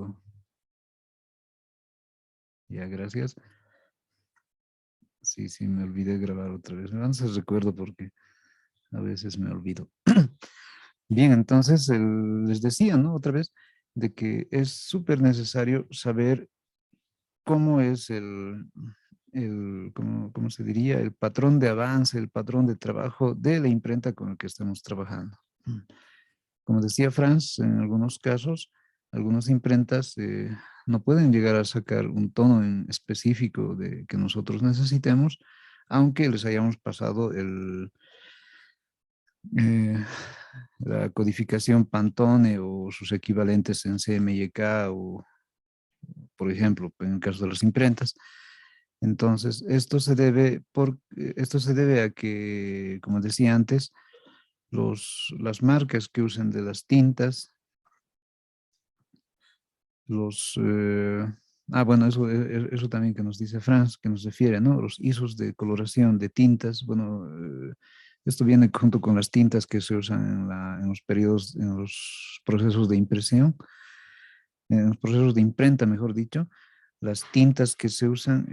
pero ya, gracias. Sí, sí, me olvidé grabar otra vez. Entonces recuerdo porque a veces me olvido. Bien, entonces les decía, ¿no? Otra vez, de que es súper necesario saber cómo es ¿cómo se diría? El patrón de avance, el patrón de trabajo de la imprenta con el que estamos trabajando. Como decía Franz, en algunos casos, algunas imprentas no pueden llegar a sacar un tono en específico de que nosotros necesitemos, aunque les hayamos pasado eh, la codificación Pantone o sus equivalentes en CMYK o, por ejemplo, en el caso de las imprentas. Entonces, esto se debe a que, como decía antes, las marcas que usan de las tintas, los... bueno, eso también que nos dice Franz, que nos refiere, ¿no? Los ISOs de coloración de tintas, bueno, esto viene junto con las tintas que se usan en los periodos, en los procesos de impresión, en los procesos de imprenta, mejor dicho, las tintas que se usan,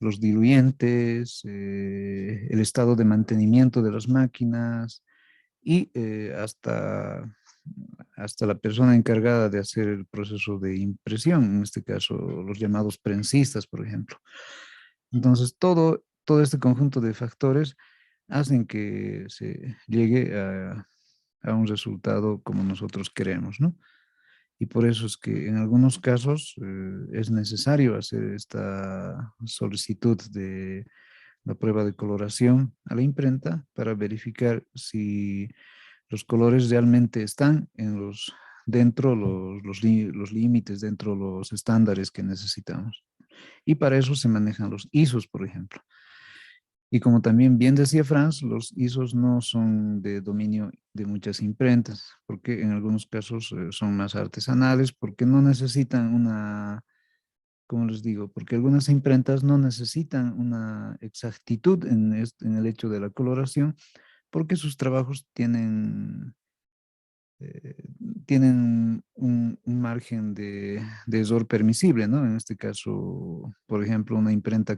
los diluyentes, el estado de mantenimiento de las máquinas y hasta la persona encargada de hacer el proceso de impresión, en este caso los llamados prensistas, por ejemplo. Entonces, todo este conjunto de factores hacen que se llegue a un resultado como nosotros queremos, ¿no? Y por eso es que en algunos casos es necesario hacer esta solicitud de la prueba de coloración a la imprenta para verificar si los colores realmente están dentro los límites, dentro los estándares que necesitamos. Y para eso se manejan los ISOs, por ejemplo. Y como también bien decía Franz, los ISOs no son de dominio de muchas imprentas, porque en algunos casos son más artesanales, porque no necesitan ¿cómo les digo? Porque algunas imprentas no necesitan una exactitud en el hecho de la coloración, porque sus trabajos eh, tienen un margen de error permisible, ¿no? En este caso, por ejemplo, una imprenta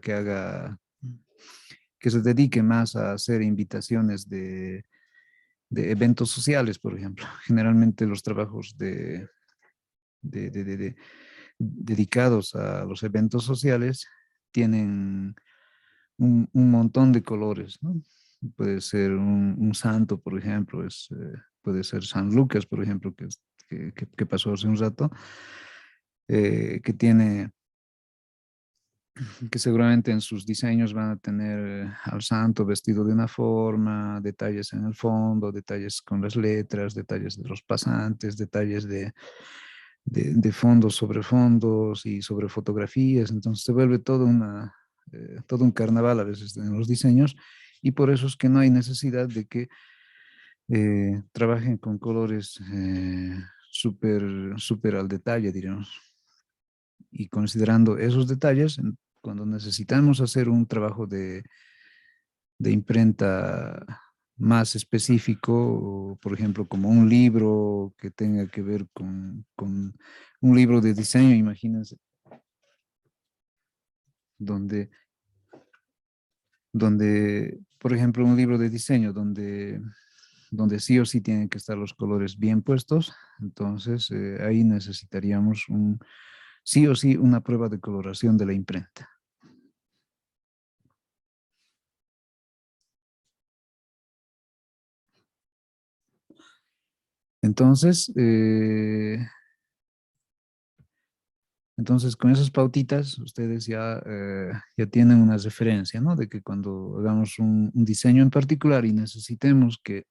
que se dedique más a hacer invitaciones de eventos sociales, por ejemplo. Generalmente los trabajos de- de- de- de- dedicados a los eventos sociales tienen un montón de colores, ¿no? Puede ser un santo, por ejemplo, puede ser San Lucas, por ejemplo, que pasó hace un rato, que tiene que seguramente en sus diseños van a tener al santo vestido de una forma, detalles en el fondo, detalles con las letras, detalles de los pasantes, detalles de fondos sobre fondos y sobre fotografías. Entonces se vuelve todo un carnaval a veces en los diseños y por eso es que no hay necesidad de que trabajen con colores súper al detalle, diríamos. Y considerando esos detalles, cuando necesitamos hacer un trabajo de imprenta más específico, o, por ejemplo, como un libro que tenga que ver con un libro de diseño, imagínense, donde, por ejemplo, un libro de diseño donde sí o sí tienen que estar los colores bien puestos, entonces ahí necesitaríamos sí o sí una prueba de coloración de la imprenta. Entonces, con esas pautitas, ustedes ya tienen una referencia, ¿no? De que cuando hagamos un diseño en particular y necesitemos que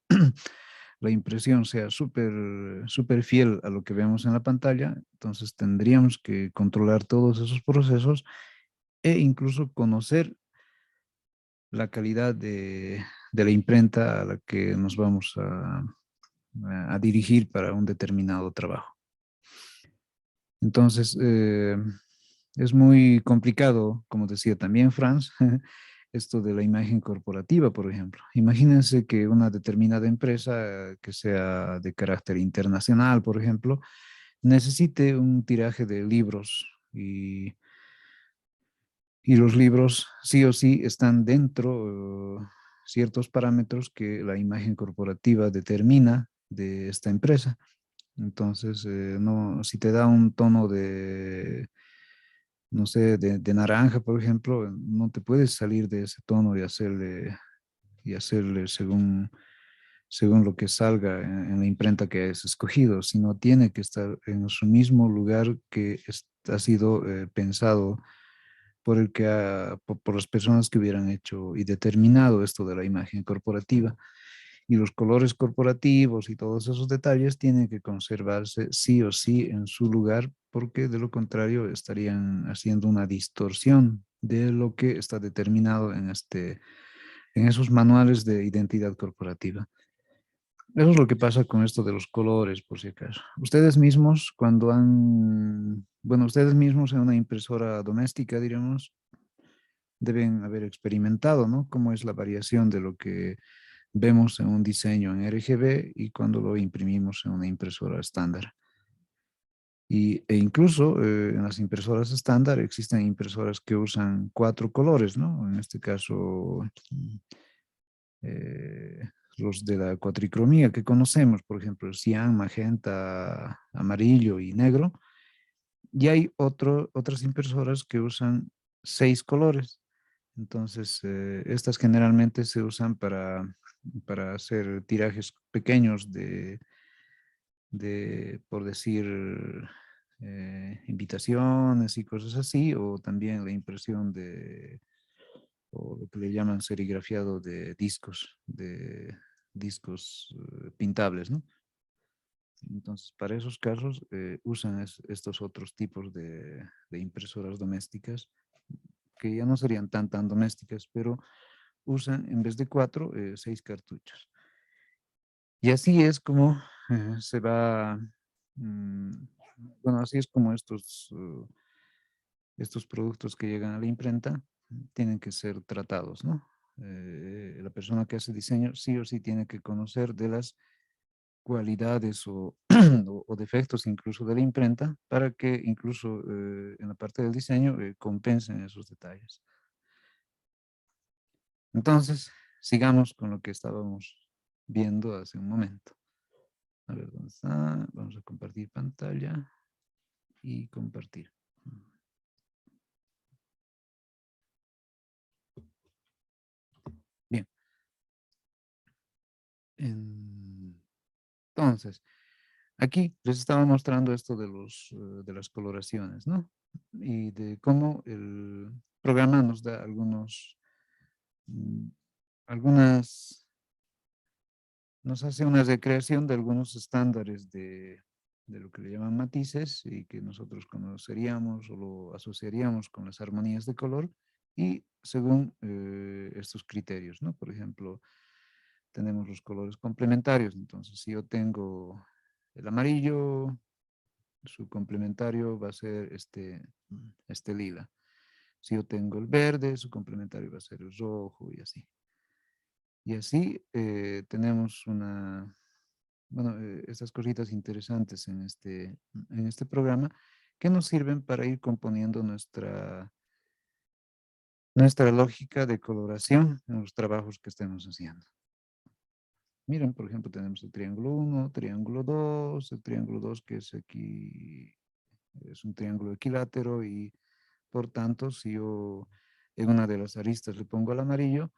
la impresión sea súper fiel a lo que vemos en la pantalla, entonces tendríamos que controlar todos esos procesos e incluso conocer la calidad de la imprenta a la que nos vamos a dirigir para un determinado trabajo. Entonces, es muy complicado, como decía también Franz, esto de la imagen corporativa, por ejemplo. Imagínense que una determinada empresa que sea de carácter internacional, por ejemplo, necesite un tiraje de libros y los libros sí o sí están dentro ciertos parámetros que la imagen corporativa determina de esta empresa. Entonces, no, si te da un tono de, no sé, de naranja, por ejemplo, no te puedes salir de ese tono y hacerle según lo que salga en la imprenta que has escogido, sino tiene que estar en su mismo lugar que ha sido pensado por por las personas que hubieran hecho y determinado esto de la imagen corporativa. Y los colores corporativos y todos esos detalles tienen que conservarse sí o sí en su lugar, porque de lo contrario estarían haciendo una distorsión de lo que está determinado en esos manuales de identidad corporativa. Eso es lo que pasa con esto de los colores, por si acaso. Ustedes mismos, bueno, ustedes mismos en una impresora doméstica, diríamos, deben haber experimentado, ¿no? Cómo es la variación de lo que vemos en un diseño en RGB y cuando lo imprimimos en una impresora estándar. E incluso en las impresoras estándar existen impresoras que usan 4 colores, ¿no? En este caso, eh, los de la cuatricromía que conocemos, por ejemplo, el cian, magenta, amarillo y negro. Y hay otras impresoras que usan 6 colores. Entonces, estas generalmente se usan para hacer tirajes pequeños por decir, invitaciones y cosas así, o también la impresión o lo que le llaman serigrafiado de discos pintables, ¿no? Entonces, para esos casos usan estos otros tipos de impresoras domésticas, que ya no serían tan domésticas, pero usan en vez de 4, 6 cartuchos. Y así es como se va, mm, bueno, así es como estos productos que llegan a la imprenta tienen que ser tratados, ¿no? La persona que hace diseño sí o sí tiene que conocer de las cualidades o defectos incluso de la imprenta para que incluso en la parte del diseño compensen esos detalles. Entonces, sigamos con lo que estábamos viendo hace un momento. A ver, ¿dónde está? Vamos a compartir pantalla y compartir. Bien. Entonces, aquí les estaba mostrando esto de las coloraciones, ¿no? Y de cómo el programa nos da mm, algunas, nos hace una recreación de algunos estándares de lo que le llaman matices y que nosotros conoceríamos o lo asociaríamos con las armonías de color y según estos criterios, ¿no? Por ejemplo, tenemos los colores complementarios. Entonces, si yo tengo el amarillo, su complementario va a ser este lila. Si yo tengo el verde, su complementario va a ser el rojo y así. Y así tenemos bueno, estas cositas interesantes en este programa que nos sirven para ir componiendo nuestra lógica de coloración en los trabajos que estemos haciendo. Miren, por ejemplo, tenemos el triángulo 1, triángulo 2, el triángulo 2 que es aquí, es un triángulo equilátero y por tanto, si yo en una de las aristas le pongo el amarillo,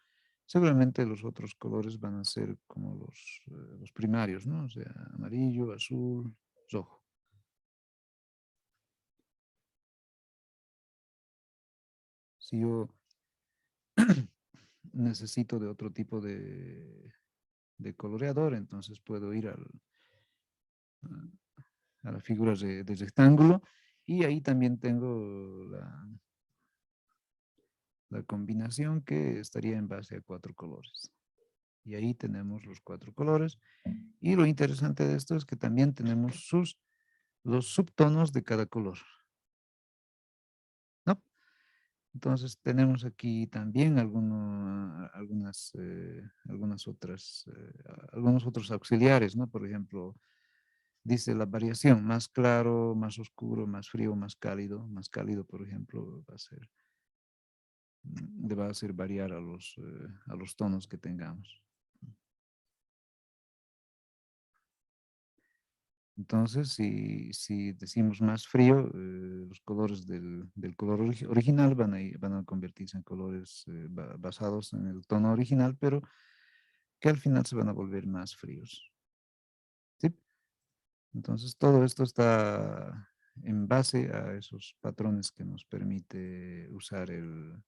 seguramente los otros colores van a ser como los primarios, ¿no? O sea, amarillo, azul, rojo. Si yo necesito de otro tipo de coloreador, entonces puedo ir a la figura de rectángulo y ahí también tengo la combinación que estaría en base a 4 colores. Y ahí tenemos los 4 colores. Y lo interesante de esto es que también tenemos los subtonos de cada color, ¿no? Entonces tenemos aquí también algunos otros auxiliares, ¿no? Por ejemplo, dice la variación, más claro, más oscuro, más frío, más cálido, por ejemplo, va a hacer variar a los tonos que tengamos. Entonces, si decimos más frío, los colores del color original van a convertirse en colores basados en el tono original, pero que al final se van a volver más fríos. ¿Sí? Entonces, todo esto está en base a esos patrones que nos permite usar el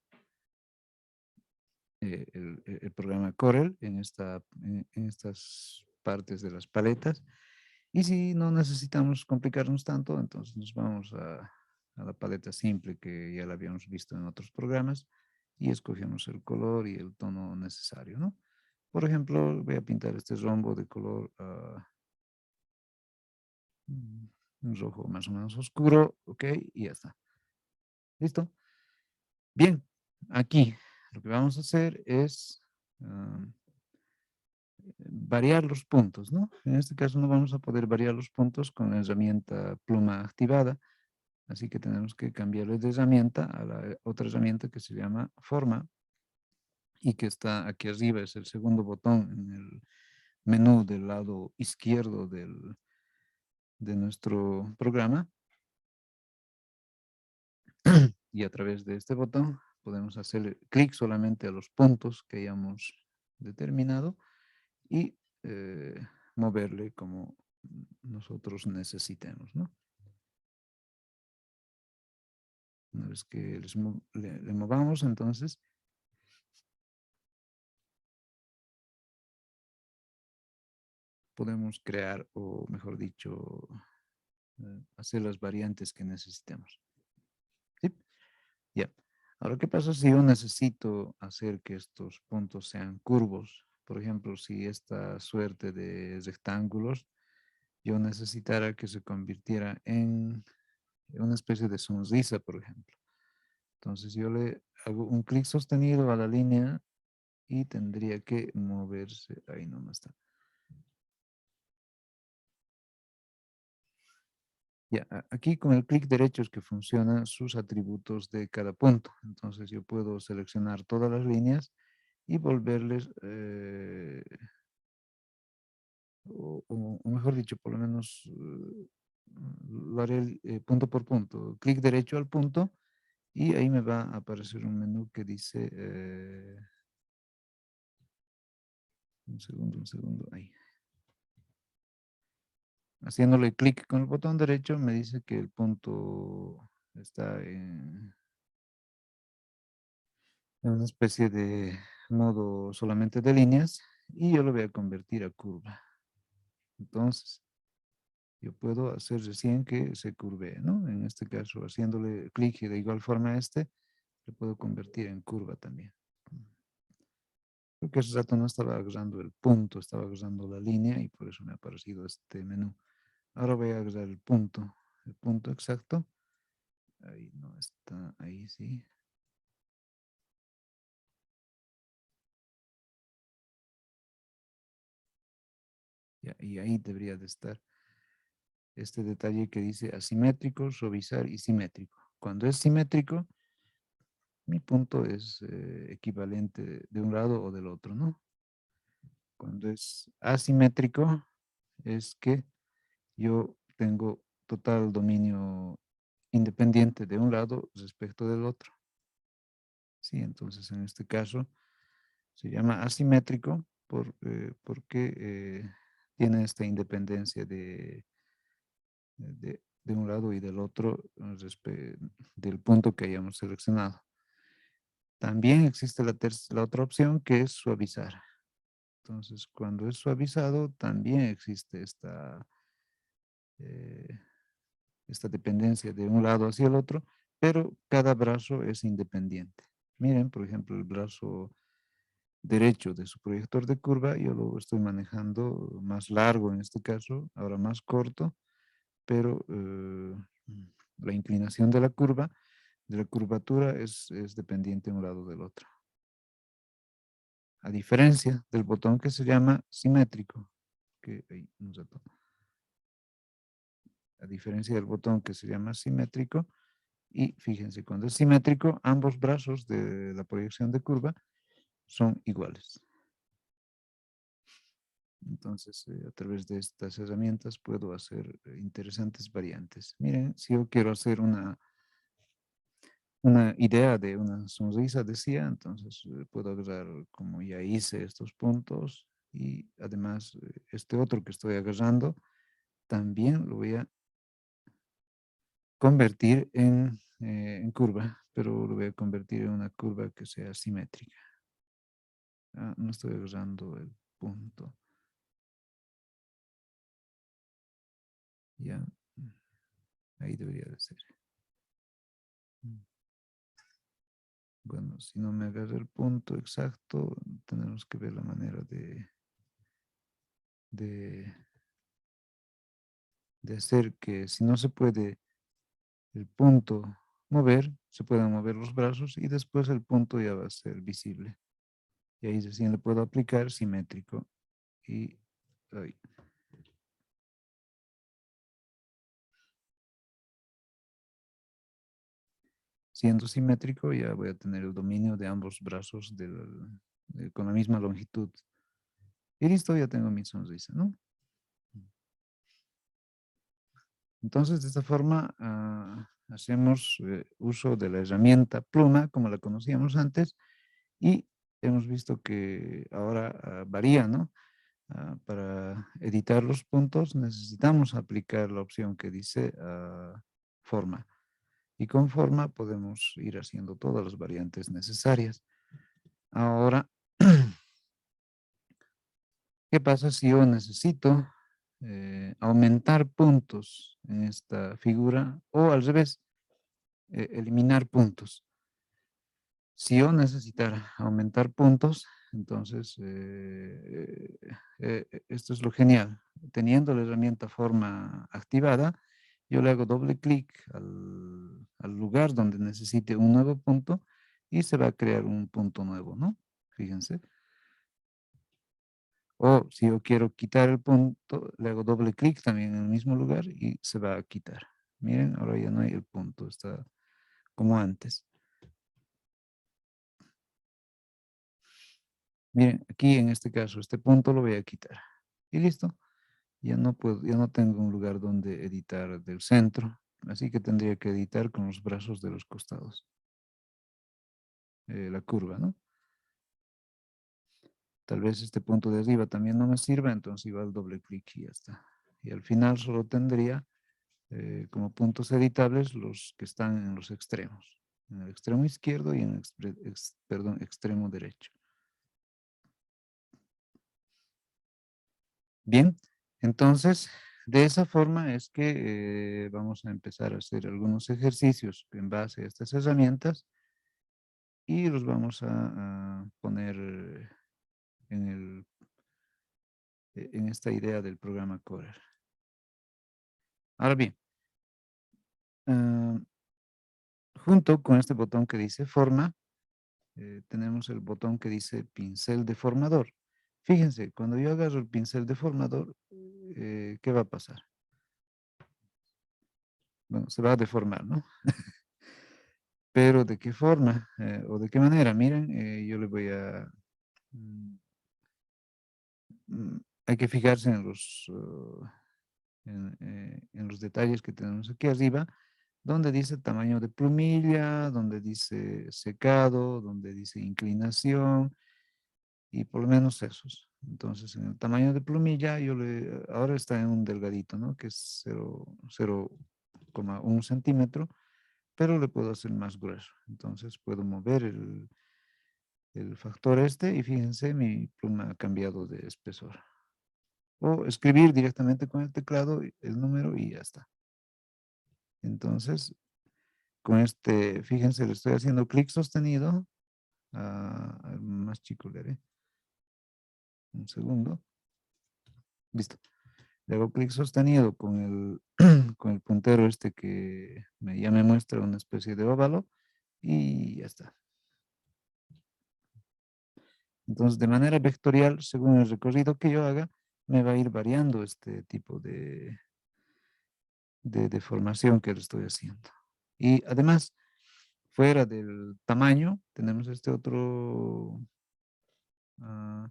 programa Corel en estas partes de las paletas. Y si no necesitamos complicarnos tanto, entonces nos vamos a la paleta simple que ya la habíamos visto en otros programas y escogemos el color y el tono necesario, ¿no? Por ejemplo, voy a pintar este rombo de color un rojo más o menos oscuro, ok, y ya está. ¿Listo? Bien, aquí lo que vamos a hacer es variar los puntos, ¿no? En este caso no vamos a poder variar los puntos con la herramienta pluma activada, así que tenemos que cambiarle de herramienta a la otra herramienta que se llama forma y que está aquí arriba, es el segundo botón en el menú del lado izquierdo de nuestro programa. Y a través de este botón podemos hacer clic solamente a los puntos que hayamos determinado y moverle como nosotros necesitemos, ¿no? Una vez que le movamos, entonces podemos crear, o mejor dicho, hacer las variantes que necesitemos. ¿Sí? Ya. Ahora, ¿qué pasa si yo necesito hacer que estos puntos sean curvos? Por ejemplo, si esta suerte de rectángulos, yo necesitara que se convirtiera en una especie de sonrisa, por ejemplo. Entonces yo le hago un clic sostenido a la línea y tendría que moverse. Ahí nomás está. Ya, aquí con el clic derecho es que funcionan sus atributos de cada punto. Entonces yo puedo seleccionar todas las líneas y volverles, o mejor dicho, por lo menos lo haré punto por punto. Clic derecho al punto y ahí me va a aparecer un menú que dice, un segundo, ahí. Haciéndole clic con el botón derecho me dice que el punto está en una especie de modo solamente de líneas y yo lo voy a convertir a curva. Entonces, yo puedo hacer recién que se curve, ¿no? En este caso, haciéndole clic y de igual forma a este, lo puedo convertir en curva también. Creo que hace rato no estaba agarrando el punto, estaba agarrando la línea y por eso me ha aparecido este menú. Ahora voy a agarrar el punto exacto. Ahí no está, ahí sí. Ya, y ahí debería de estar este detalle que dice asimétrico, suavizar y simétrico. Cuando es simétrico, mi punto es equivalente de un lado o del otro, ¿no? Cuando es asimétrico, es que yo tengo total dominio independiente de un lado respecto del otro. Sí, entonces en este caso se llama asimétrico porque tiene esta independencia de un lado y del otro del punto que hayamos seleccionado. También existe la otra opción que es suavizar. Entonces, cuando es suavizado, también existe eh, esta dependencia de un lado hacia el otro, pero cada brazo es independiente. Miren, por ejemplo, el brazo derecho de su proyector de curva, yo lo estoy manejando más largo en este caso, ahora más corto, pero la inclinación de la curva, de la curvatura es dependiente de un lado del otro. A diferencia del botón que se llama simétrico, que ahí un rato. a diferencia del botón que se llama simétrico. Y fíjense, cuando es simétrico, ambos brazos de la proyección de curva son iguales. Entonces, a través de estas herramientas puedo hacer interesantes variantes. Miren, si yo quiero hacer una idea de una sonrisa, decía, entonces puedo agarrar, como ya hice estos puntos, y además este otro que estoy agarrando, también lo voy a convertir en curva, pero lo voy a convertir en una curva que sea simétrica. Ah, no estoy agarrando el punto. Ya, ahí debería de ser. Bueno, si no me agarra el punto exacto, tenemos que ver la manera de, de hacer que si no se puede el punto mover, se puedan mover los brazos y después el punto ya va a ser visible. Y ahí recién le puedo aplicar simétrico. Y ahí. Siendo simétrico, ya voy a tener el dominio de ambos brazos con la misma longitud. Y listo, ya tengo mi sonrisa, ¿no? Entonces, de esta forma, hacemos uso de la herramienta pluma, como la conocíamos antes, y hemos visto que ahora varía, ¿no? Para editar los puntos necesitamos aplicar la opción que dice forma. Y con forma podemos ir haciendo todas las variantes necesarias. Ahora, ¿qué pasa si yo necesito aumentar puntos en esta figura o al revés, eliminar puntos? Si yo necesitara aumentar puntos, entonces esto es lo genial. Teniendo la herramienta forma activada, yo le hago doble clic al lugar donde necesite un nuevo punto y se va a crear un punto nuevo, ¿no? Fíjense. O si yo quiero quitar el punto, le hago doble clic también en el mismo lugar y se va a quitar. Miren, ahora ya no hay el punto, está como antes. Miren, aquí en este caso, este punto lo voy a quitar. Y listo. Ya no puedo, ya no tengo un lugar donde editar del centro. Así que tendría que editar con los brazos de los costados. La curva, ¿no? Tal vez este punto de arriba también no me sirva, entonces igual doble clic y ya está. Y al final solo tendría como puntos editables los que están en los extremos. En el extremo izquierdo y en el perdón, extremo derecho. Bien, entonces de esa forma es que vamos a empezar a hacer algunos ejercicios en base a estas herramientas y los vamos a poner en esta idea del programa Corer. Ahora bien, ah, junto con este botón que dice forma, tenemos el botón que dice pincel deformador. Fíjense, cuando yo agarro el pincel deformador, ¿qué va a pasar? Bueno, se va a deformar, ¿no? Pero ¿de qué forma o de qué manera? Miren, yo le voy a... mm, hay que fijarse en en los detalles que tenemos aquí arriba, donde dice tamaño de plumilla, donde dice secado, donde dice inclinación, y por lo menos esos. Entonces, en el tamaño de plumilla, ahora está en un delgadito, ¿no? Que es 0,1 centímetro, pero le puedo hacer más grueso. Entonces, puedo mover el factor este y fíjense, mi pluma ha cambiado de espesor. O escribir directamente con el teclado el número y ya está. Entonces, con este, fíjense, le estoy haciendo clic sostenido. Más chico le haré. Un segundo. Listo. Le hago clic sostenido con con el puntero este que ya me muestra una especie de óvalo y ya está. Entonces, de manera vectorial, según el recorrido que yo haga, me va a ir variando este tipo de deformación que le estoy haciendo. Y además, fuera del tamaño, tenemos este otro, ah,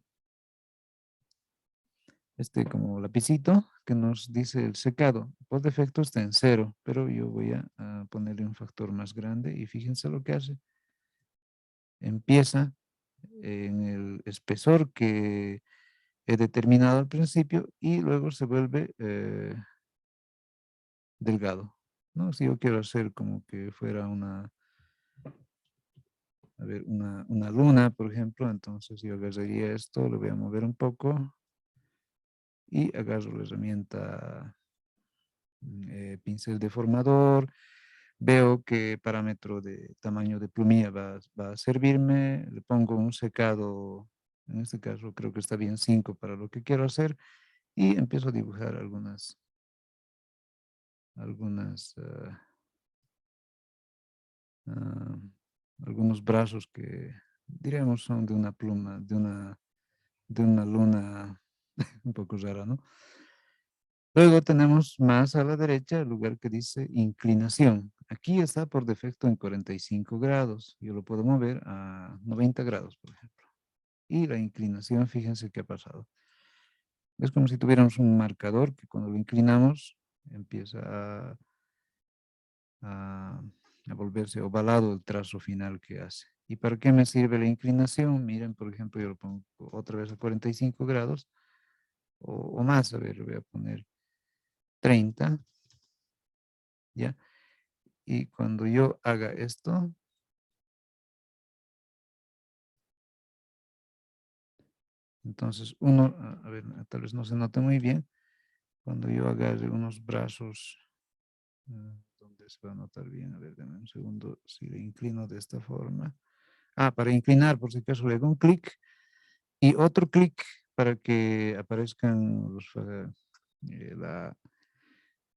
este como lapicito que nos dice el secado. Por defecto está en 0, pero yo voy a ponerle un factor más grande y fíjense lo que hace. Empieza en el espesor que he determinado al principio y luego se vuelve delgado, ¿no? Si yo quiero hacer como que fuera una, a ver, una luna, por ejemplo, entonces yo agarraría esto, lo voy a mover un poco y agarro la herramienta pincel deformador, veo qué parámetro de tamaño de plumilla va a servirme, le pongo un secado, en este caso creo que está bien 5 para lo que quiero hacer, y empiezo a dibujar algunas ah, algunos brazos que diríamos son de una pluma, de una luna un poco rara, ¿no? Luego tenemos más a la derecha el lugar que dice inclinación. Aquí está por defecto en 45 grados. Yo lo puedo mover a 90 grados, por ejemplo. Y la inclinación, fíjense qué ha pasado. Es como si tuviéramos un marcador que cuando lo inclinamos empieza a, a volverse ovalado el trazo final que hace. ¿Y para qué me sirve la inclinación? Miren, por ejemplo, yo lo pongo otra vez a 45 grados o más. A ver, lo voy a poner 30, ¿ya? Y cuando yo haga esto, entonces uno, a ver, tal vez no se note muy bien, cuando yo agarre unos brazos, ¿dónde se va a notar bien? A ver, dame un segundo, si le inclino de esta forma. Para inclinar, por si acaso le hago un clic y otro clic para que aparezcan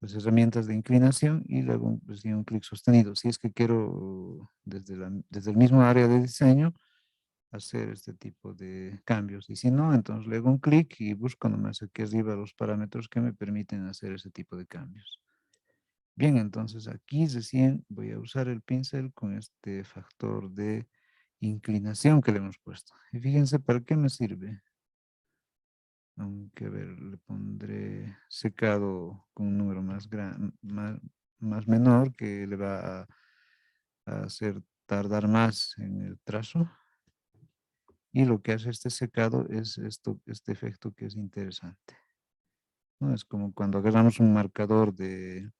las herramientas de inclinación y luego un clic sostenido. Si es que quiero desde el mismo área de diseño hacer este tipo de cambios. Y si no, entonces le hago un clic y busco nomás aquí arriba los parámetros que me permiten hacer ese tipo de cambios. Bien, entonces aquí recién voy a usar el pincel con este factor de inclinación que le hemos puesto. Y fíjense para qué me sirve. Aunque, a ver, le pondré secado con un número más menor que le va a hacer tardar más en el trazo. Y lo que hace este secado es este efecto que es interesante, ¿no? Es como cuando agarramos un marcador de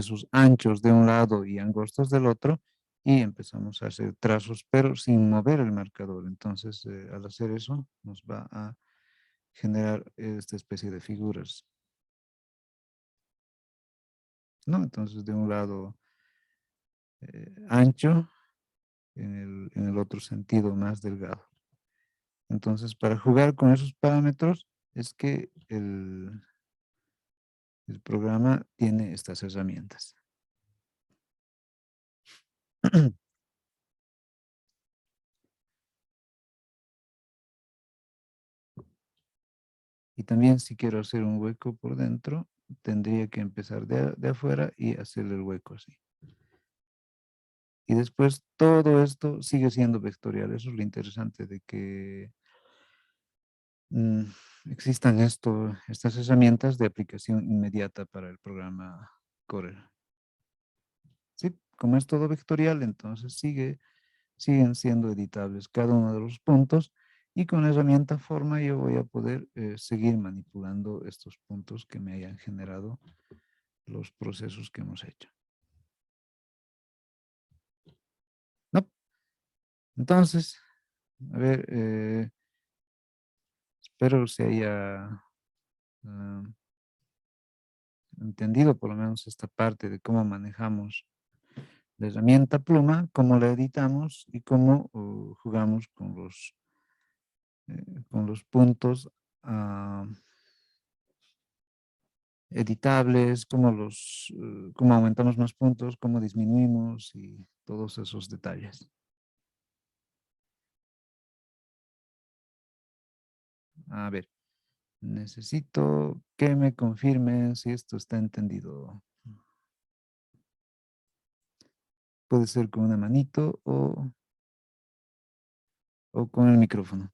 sus anchos de un lado y angostos del otro y empezamos a hacer trazos, pero sin mover el marcador. Entonces, al hacer eso, nos va a generar esta especie de figuras, ¿no? Entonces, de un lado ancho, en el otro sentido más delgado. Entonces, para jugar con esos parámetros es que el programa tiene estas herramientas. Y también si quiero hacer un hueco por dentro, tendría que empezar de afuera y hacerle el hueco así. Y después todo esto sigue siendo vectorial. Eso es lo interesante de que mm, existan estas herramientas de aplicación inmediata para el programa Corel. Sí, como es todo vectorial, entonces siguen siendo editables cada uno de los puntos y con la herramienta forma yo voy a poder seguir manipulando estos puntos que me hayan generado los procesos que hemos hecho. ¿No? Entonces, a ver, espero se haya ah, entendido por lo menos esta parte de cómo manejamos la herramienta pluma, cómo la editamos y cómo jugamos con los puntos editables, cómo aumentamos más puntos, cómo disminuimos y todos esos detalles. A ver, Necesito que me confirmen si esto está entendido. Puede ser con una manito o con el micrófono.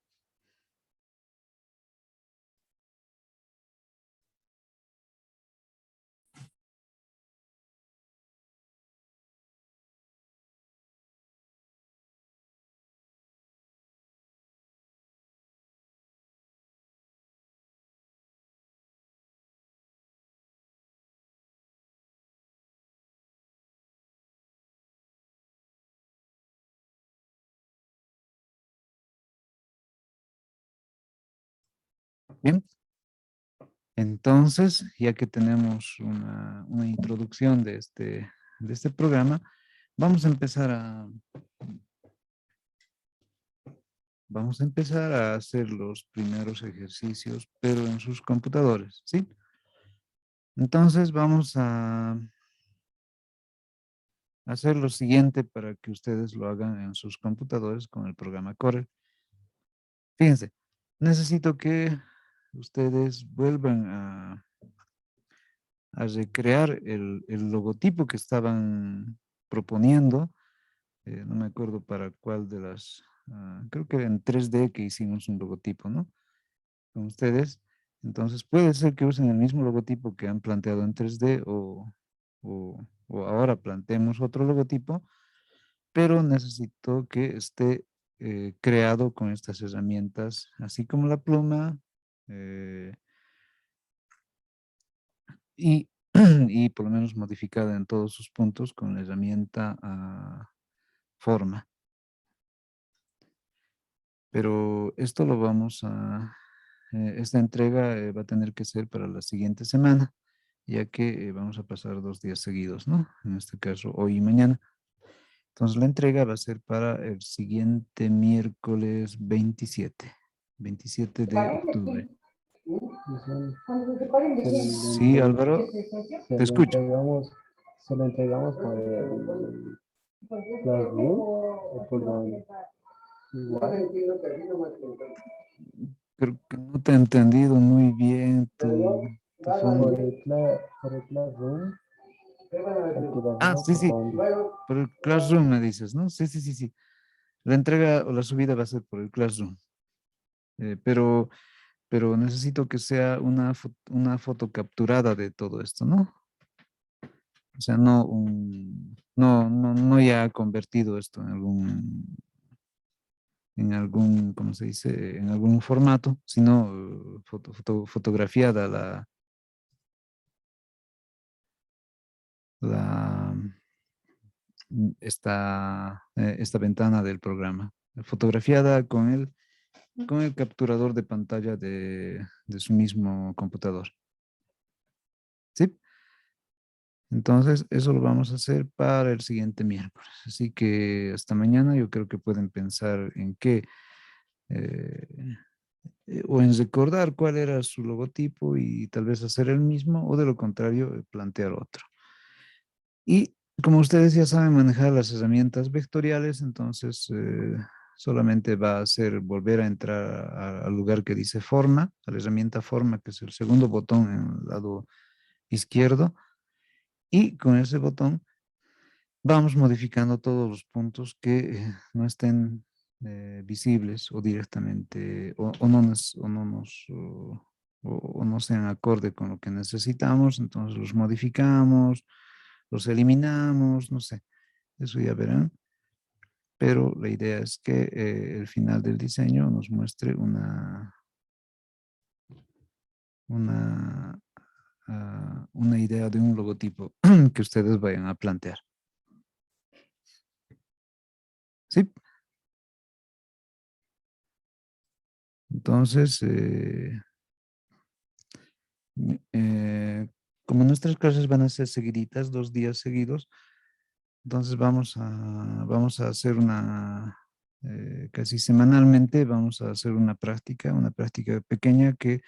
Bien, entonces, ya que tenemos una introducción de este programa, vamos a empezar vamos a empezar a hacer los primeros ejercicios, pero en sus computadores, ¿sí? Entonces vamos a hacer lo siguiente para que ustedes lo hagan en sus computadores con el programa Corel. Fíjense, necesito que ustedes vuelvan a recrear el logotipo que estaban proponiendo. No me acuerdo para cuál de creo que era en 3D que hicimos un logotipo, ¿no? Con ustedes. Entonces puede ser que usen el mismo logotipo que han planteado en 3D o ahora planteemos otro logotipo, pero necesito que esté creado con estas herramientas, así como la pluma eh, y, y por lo menos modificada en todos sus puntos con la herramienta forma. Pero esto lo esta entrega va a tener que ser para la siguiente semana, ya que vamos a pasar 2 días seguidos, ¿no? En este caso, hoy y mañana. Entonces la entrega va a ser para el siguiente miércoles 27 de octubre. Sí, Álvaro, Se te lo escucho. entregamos, se lo entregamos por el Classroom o por donde. Igual. Creo que no te he entendido muy bien tu Por fondo. por el Classroom, hay que Ah, dárselo sí, por sí, donde. por el Classroom me dices, ¿no? Sí, sí, sí, sí. La entrega o la subida va a ser por el Classroom, eh, pero, pero necesito que sea una foto capturada de todo esto, ¿no? O sea, no ya convertido esto ¿cómo se dice? En algún formato, sino fotografiada la, esta ventana del programa, fotografiada con el capturador de pantalla de su mismo computador. ¿Sí? Entonces, eso lo vamos a hacer para el siguiente miércoles. Así que hasta mañana yo creo que pueden pensar en qué, eh, o en recordar cuál era su logotipo y tal vez hacer el mismo, o de lo contrario, plantear otro. Y como ustedes ya saben manejar las herramientas vectoriales, entonces solamente va a ser volver a entrar al lugar que dice forma, a la herramienta forma, que es el segundo botón en el lado izquierdo, y con ese botón vamos modificando todos los puntos que no estén visibles o directamente, o no nos, o no nos, o no sean acorde con lo que necesitamos, entonces los modificamos, los eliminamos, no sé, eso ya verán, pero la idea es que el final del diseño nos muestre una, una idea de un logotipo que ustedes vayan a plantear. ¿Sí? Entonces, eh, como nuestras clases van a ser seguiditas, 2 días seguidos, entonces vamos a hacer casi semanalmente, vamos a hacer una práctica pequeña que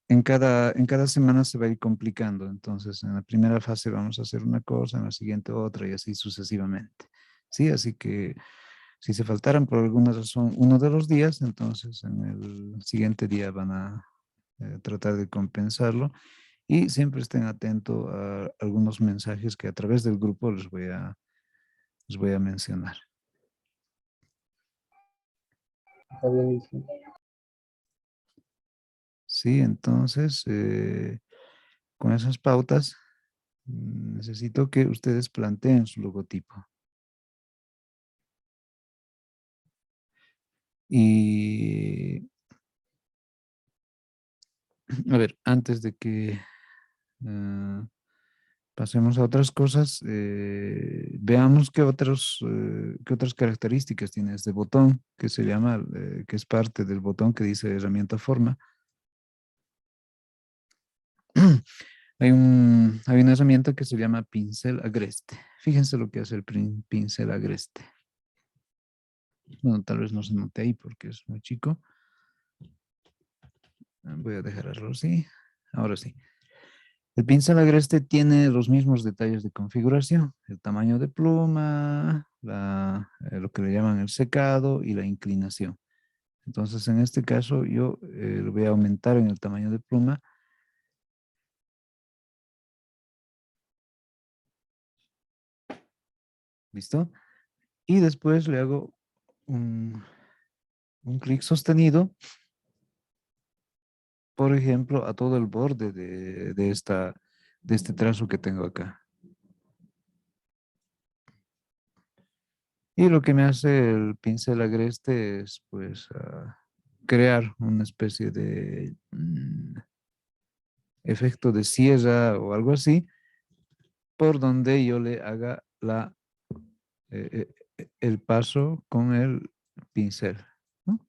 en cada semana se va a ir complicando. Entonces, en la primera fase vamos a hacer una cosa, en la siguiente otra y así sucesivamente. ¿Sí? Así que si se faltaran por alguna razón uno de los días, entonces en el siguiente día van a tratar de compensarlo. Y siempre estén atentos a algunos mensajes que a través del grupo les voy a mencionar. Está buenísimo. Sí, entonces, con esas pautas, necesito que ustedes planteen su logotipo. Y, a ver, antes de que pasemos a otras cosas, veamos qué otras características tiene este botón que se llama, que es parte del botón que dice herramienta forma. Hay una herramienta que se llama pincel agreste. Fíjense lo que hace el pincel agreste. Bueno, tal vez no se note ahí porque es muy chico. Voy a dejarlo así. Ahora sí. El pincel agreste tiene los mismos detalles de configuración. El tamaño de pluma, lo que le llaman el secado y la inclinación. Entonces, en este caso, yo lo voy a aumentar en el tamaño de pluma. ¿Listo? Y después le hago un clic sostenido, por ejemplo, a todo el borde de este trazo que tengo acá. Y lo que me hace el pincel agreste es, pues, crear una especie de efecto de sierra o algo así, por donde yo le haga el paso con el pincel, ¿no?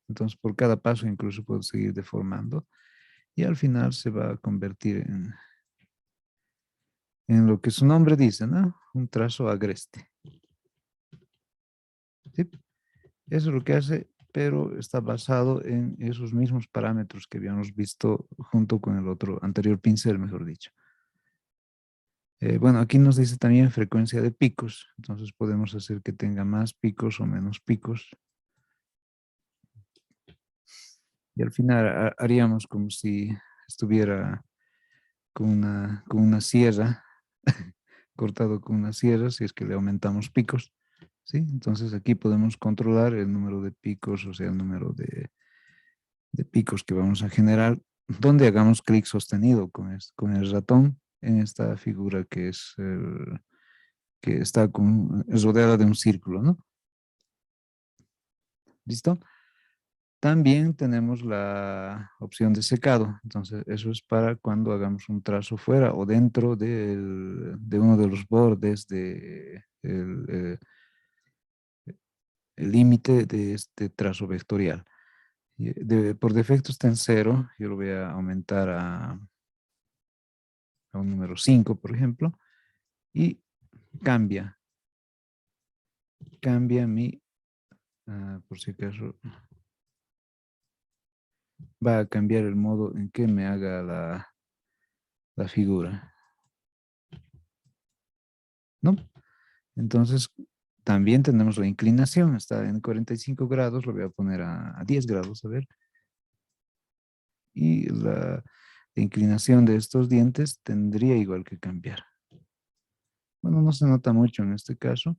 Entonces, por cada paso incluso puedo seguir deformando y al final se va a convertir en lo que su nombre dice, ¿no? Un trazo agreste. ¿Sí? Eso es lo que hace, pero está basado en esos mismos parámetros que habíamos visto junto con el otro anterior pincel, mejor dicho. Bueno, aquí nos dice también frecuencia de picos, entonces podemos hacer que tenga más picos o menos picos. Y al final haríamos como si estuviera con una sierra, cortado con una sierra, si es que le aumentamos picos. ¿Sí? Entonces aquí podemos controlar el número de picos, o sea, el número de picos que vamos a generar, donde hagamos clic sostenido con el ratón en esta figura que está es rodeada de un círculo, ¿no? ¿Listo? También tenemos la opción de secado. Entonces, eso es para cuando hagamos un trazo fuera o dentro de uno de los bordes el límite de este trazo vectorial. Por defecto está en 0. Yo lo voy a aumentar a un número 5, por ejemplo. Y cambia por si acaso, va a cambiar el modo en que me haga la figura, ¿no? Entonces, también tenemos la inclinación, está en 45 grados, lo voy a poner a 10 grados, a ver. Y la inclinación de estos dientes tendría igual que cambiar. Bueno, no se nota mucho en este caso,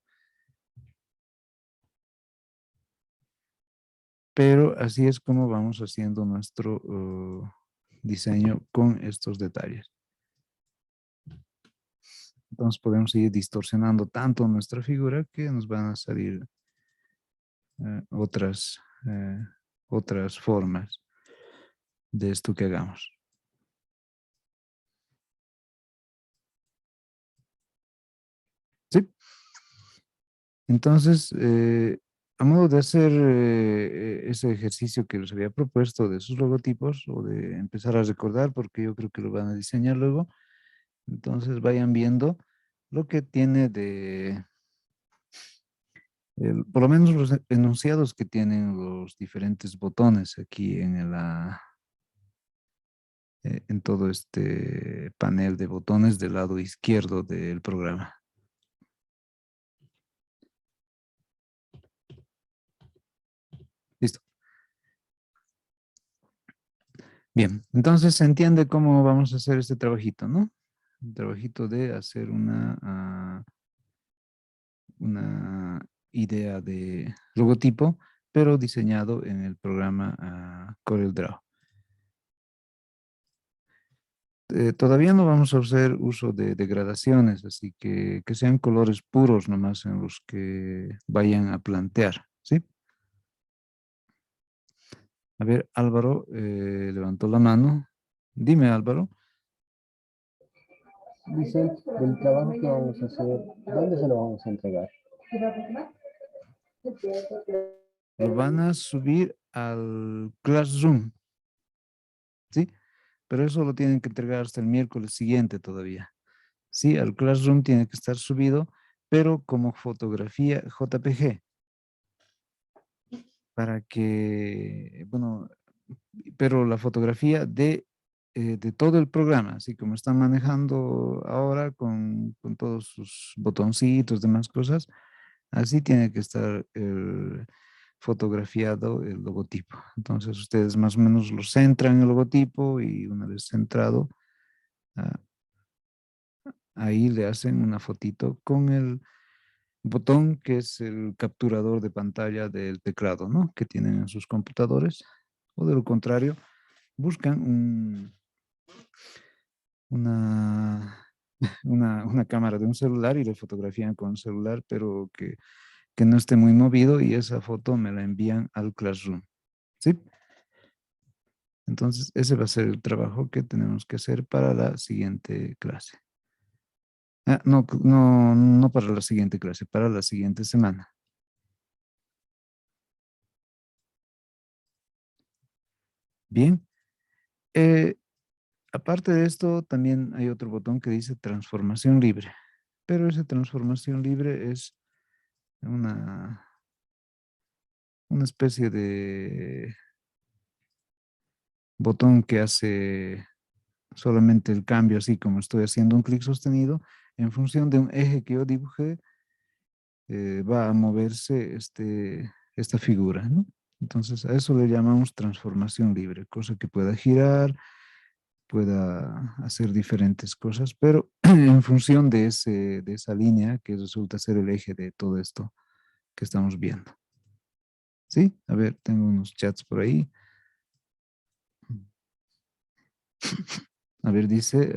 pero así es como vamos haciendo nuestro diseño con estos detalles. Entonces podemos ir distorsionando tanto nuestra figura que nos van a salir eh, otras formas de esto que hagamos. ¿Sí? Entonces, a modo de hacer ese ejercicio que les había propuesto de sus logotipos o de empezar a recordar, porque yo creo que lo van a diseñar luego, entonces vayan viendo lo que tiene por lo menos los enunciados que tienen los diferentes botones aquí en todo este panel de botones del lado izquierdo del programa. Listo. Bien, entonces se entiende cómo vamos a hacer este trabajito, ¿no? Un trabajito de hacer una idea de logotipo, pero diseñado en el programa CorelDRAW. Todavía no vamos a hacer uso de degradaciones, así que sean colores puros nomás en los que vayan a plantear, ¿sí? A ver, Álvaro levantó la mano. Dime, Álvaro. Vicente, del trabajo que vamos a hacer, ¿dónde se lo vamos a entregar? Lo van a subir al Classroom, ¿sí? Pero eso lo tienen que entregar hasta el miércoles siguiente todavía. Sí, al Classroom tiene que estar subido, pero como fotografía JPG, para que, bueno, pero la fotografía de todo el programa, así como están manejando ahora con todos sus botoncitos, demás cosas, así tiene que estar fotografiado el logotipo. Entonces ustedes más o menos lo centran en el logotipo y una vez centrado, ah, ahí le hacen una fotito con el botón que es el capturador de pantalla del teclado, ¿no? Que tienen en sus computadores. O de lo contrario, buscan una, una cámara de un celular y lo fotografían con el celular, pero que no esté muy movido y esa foto me la envían al Classroom. ¿Sí? Entonces, ese va a ser el trabajo que tenemos que hacer para la siguiente clase. No, no para la siguiente clase, para la siguiente semana. Bien. Eh, Aparte de esto, también hay otro botón que dice transformación libre. Pero esa transformación libre es una, una especie de botón que hace solamente el cambio, así como estoy haciendo un clic sostenido, en función de un eje que yo dibujé, va a moverse esta figura, ¿no? Entonces a eso le llamamos transformación libre, cosa que pueda girar, pueda hacer diferentes cosas, pero en función de esa línea que resulta ser el eje de todo esto que estamos viendo. ¿Sí? A ver, tengo unos chats por ahí. A ver, dice,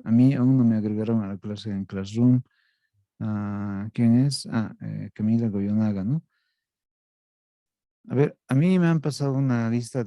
a mí aún no me agregaron a la clase en Classroom. ¿Quién es? Camila Goyonaga, ¿no? A ver, a mí me han pasado una lista